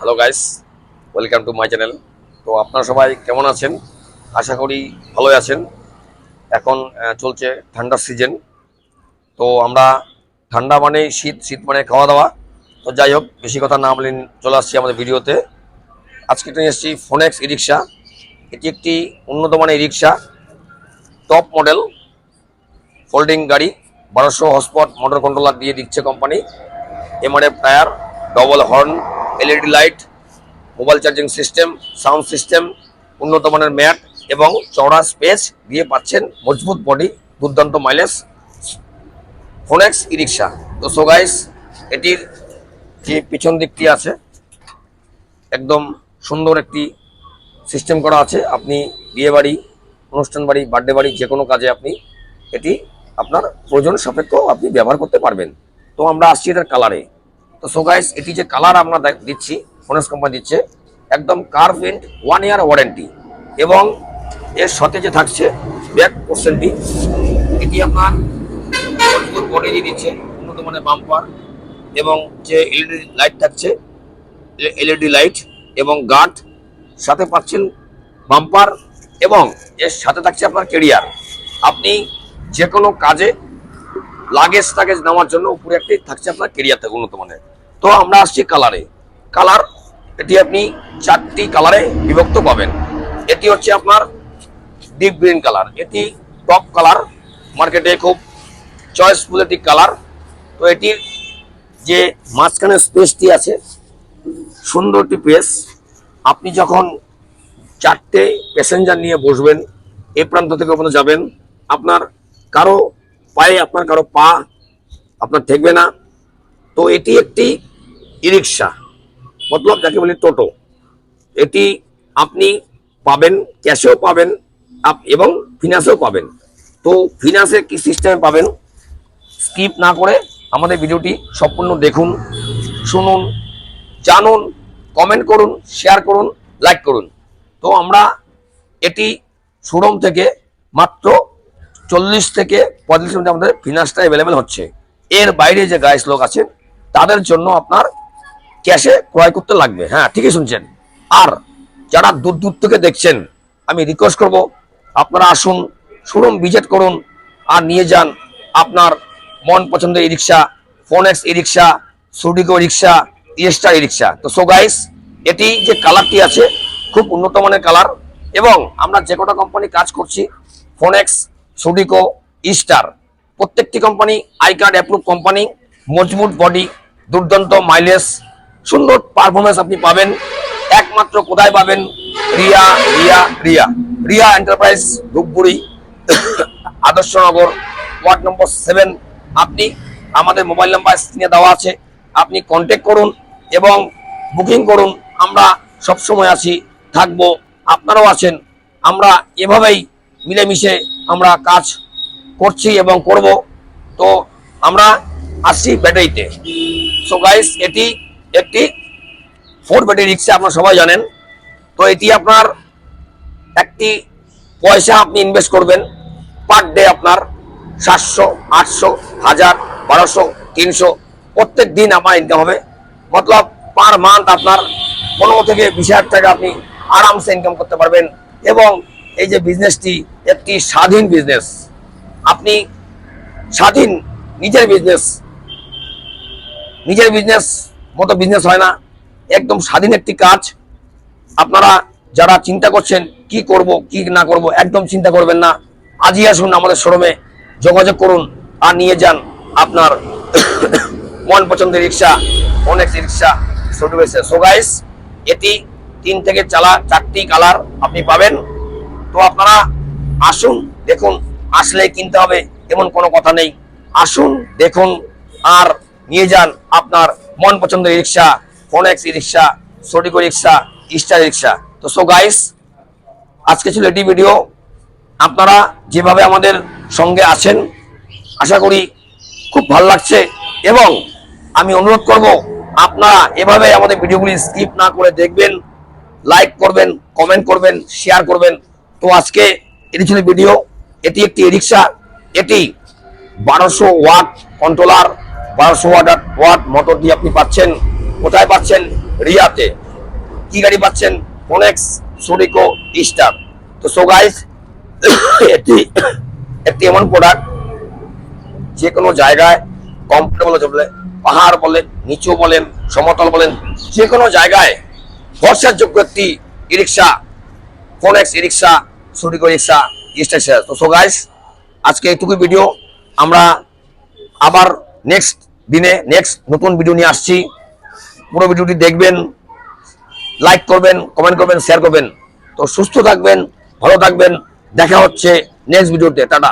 Hello guys, welcome to my channel. তো আপনারা সবাই কেমন আছেন? আশা করি ভালোই আছেন। এখন চলছে ঠান্ডার সিজন। তো আমরা ঠান্ডা মানে শীত, শীত মানে খাওয়া দাওয়া। তো যাই হোক, বেশি কথা না বলে চলে আসছি আমাদের ভিডিওতে। আজকে নিয়ে এসেছি ফোনেক্স ই রিক্সা। এটি একটি উন্নত মানের ই রিক্সা, টপ মডেল ফোল্ডিং গাড়ি। 1200 হর্সপাওয়ার মোটর কন্ট্রোলার দিয়ে দিচ্ছে company. MRF tyre, double horn, LED light, mobile charging system, sound system, উন্নত মানের ম্যাট এবং চওড়া স্পেস দিয়ে পাচ্ছেন মজবুত বডি, দুর্দান্ত মাইলেজ, ফোনেক্স ই রিক্সা। তো সো গাইস, এটির যে পিছন দিকটি আছে একদম সুন্দর একটি সিস্টেম করা আছে। আপনি বিয়ে বাড়ি, অনুষ্ঠান বাড়ি, বার্থডে বাড়ি, যে কোনো কাজে আপনি এটি আপনার প্রয়োজন সাপেক্ষ আপনি ব্যবহার করতে পারবেন। তো আমরা আসছি এটার কালারে। তো সো গাইস, এটি যে কালার আমরা দিচ্ছি, ফোনেক্স কোম্পানি দিচ্ছে একদম কার প্রিন্ট 1 ইয়ার ওয়ারেন্টি, এবং এর সাথে যে থাকছে ব্যাক পোর্শনটি, এটি আপনার মজবুত বডি দিয়ে দিচ্ছে, উন্নত মানের বাম্পার এবং যে এলইডি লাইট থাকছে, এলইডি লাইট এবং গার্ড সাথে পাচ্ছেন বাম্পার, এবং এর সাথে থাকছে আপনার ক্যারিয়ার। আপনি যে কোনো কাজে লাগেজ টাগেজ নেওয়ার জন্য উপরে একটি থাকছে আপনার ক্যারিয়ার থেকে উন্নত মানের। তো আমরা আসছি কালারে। কালার এটি আপনি 4টি কালারে বিভক্ত পাবেন। এটি হচ্ছে আপনার ডিপ গ্রিন কালার, এটি টপ কালার, মার্কেটে খুব চয়েসফুল একটি কালার। তো এটির যে মাঝখানে স্পেসটি আছে, সুন্দর একটি পেস। আপনি যখন 4টে প্যাসেঞ্জার নিয়ে বসবেন, এ প্রান্ত থেকে ওখানে যাবেন, আপনার কারো পায়ে কারো পা আপনার ঠেকবে না। তো এটি একটি ই রিক্সা, মতলব যাকে বলি টোটো। এটি আপনি পাবেন, ক্যাশেও পাবেন এবং ফিনান্সেও পাবেন। তো ফিনান্সে কি সিস্টেমে পাবেন, স্কিপ না করে আমাদের ভিডিওটি সম্পূর্ণ দেখুন, শুনুন, জানুন, কমেন্ট করুন, শেয়ার করুন, লাইক করুন। তো আমরা এটি শোরুম থেকে মাত্র 40 থেকে 45 মিনিট আমাদের ফিনান্সটা অ্যাভেলেবেল হচ্ছে। এর বাইরে যে গাইস লোক আছে তাদের জন্য আপনার ক্যাশে ক্রয় করতে লাগবে। হ্যাঁ, ঠিকই শুনছেন। আর যারা দূর দূর থেকে দেখছেন, আমি রিকোয়েস্ট করব আপনারা আসুন, শোরুম ভিজিট করুন আর নিয়ে যান আপনার মন পছন্দের ই রিক্সা, ফোনেক্স ই রিক্সা, সুডিকো রিক্সা, ইস্টার ই রিক্সা। তো সো গাইস, এটি যে কালারটি আছে খুব উন্নত মানের কালার, এবং আমরা যে কটা কোম্পানি কাজ করছি, ফোনেক্স, সুডিকো, ইস্টার, প্রত্যেকটি company I card approve company, মজবুত বডি, দুর্দান্ত মাইলেজ, সুন্দর পারফরমেন্স আপনি পাবেন। একমাত্র কোথায় পাবেন? Riya Riya Riya Riya enterprise, Dhupguri, Adarsh Nagar, ward number 7। আপনি আমাদের মোবাইল নাম্বার স্ক্রিনে দেওয়া আছে, আপনি কন্ট্যাক্ট করুন এবং বুকিং করুন। আমরা সবসময় আছি, থাকবো, আপনারাও আছেন। আমরা এভাবেই মিলেমিশে আমরা কাজ করছি এবং করব। তো আমরা আসছি ব্যাটারিতে। সো গাইস, এটি একটি 4 ব্যাটারি রিক্সা, আপনারা সবাই জানেন। তো এটি আপনার একটি পয়সা আপনি ইনভেস্ট করবেন, পার ডে আপনার 700, 800, 1000, 1200, 300 প্রত্যেক দিন আমার ইনকাম হবে। মতলব পার মান্থ আপনার 15 থেকে 20,000 টাকা আপনি আরামসে ইনকাম করতে পারবেন। এবং এই যে বিজনেসটি একটি স্বাধীন বিজনেস, আপনি স্বাধীন, নিজের বিজনেস মতো বিজনেস হয় না, একদম স্বাধীন একটি কাজ। আপনারা যারা চিন্তা করছেন কি করব কি না করব, একদম চিন্তা করবেন না। আজই আসুন আমাদের শোরুমে, যোগাযোগ করুন আর নিয়ে যান আপনার মন পছন্দের রিক্সা, ফোনেক্স রিক্সা। সো গাইস, এটি 3 থেকে 4টি কালার আপনি পাবেন। তো আপনারা আসুন, দেখুন, আসলে কিনতে হবে এমন কোনো কথা নেই। আসুন, দেখুন আর নিয়ে যান আপনার মন পছন্দের রিক্সা, ফোনেক্স রিক্সা, সুডিকো রিক্সা, ইস্টার রিক্সা। তো সো গাইস, আজকে ছিল এটি ভিডিও। আপনারা যেভাবে আমাদের সঙ্গে আছেন, আশা করি খুব ভালো লাগছে, এবং আমি অনুরোধ করব আপনারা এভাবে আমাদের ভিডিওগুলি স্কিপ না করে দেখবেন, লাইক করবেন, কমেন্ট করবেন, শেয়ার করবেন। তো আজকে এটি ছিল ভিডিও। এটি একটি রিক্সা, এটি 1200 ওয়াট কন্ট্রোলার, 1200 ওয়াট মোটর দিয়ে আপনি পাচ্ছেন। কোথায় পাচ্ছেন? রিয়াতে। কি গাড়ি পাচ্ছেন? ফোনেক্স সুরিকো স্টার। তো সো গাইস, এটি একটি এমন প্রোডাক্ট যে কোনো জায়গায় কমফোর্টেবল চলে, পাহাড় বলেন, নিচু বলেন, সমতল বলেন, যে কোনো জায়গায় ভরসার যোগ্য একটি ই রিক্সা, ফোনেক্স ই রিক্সা, সুরিকো রিক্সা, স্টার। তো সো গাইস, আজকে এইটুকু ভিডিও। আমরা আবার নেক্সট দিনে নেক্সট নতুন ভিডিও নিয়ে আসছি। পুরো ভিডিওটি দেখবেন, লাইক করবেন, কমেন্ট করবেন, শেয়ার করবেন। তো সুস্থ থাকবেন, ভালো থাকবেন। দেখা হচ্ছে নেক্সট ভিডিওতে। টাটা।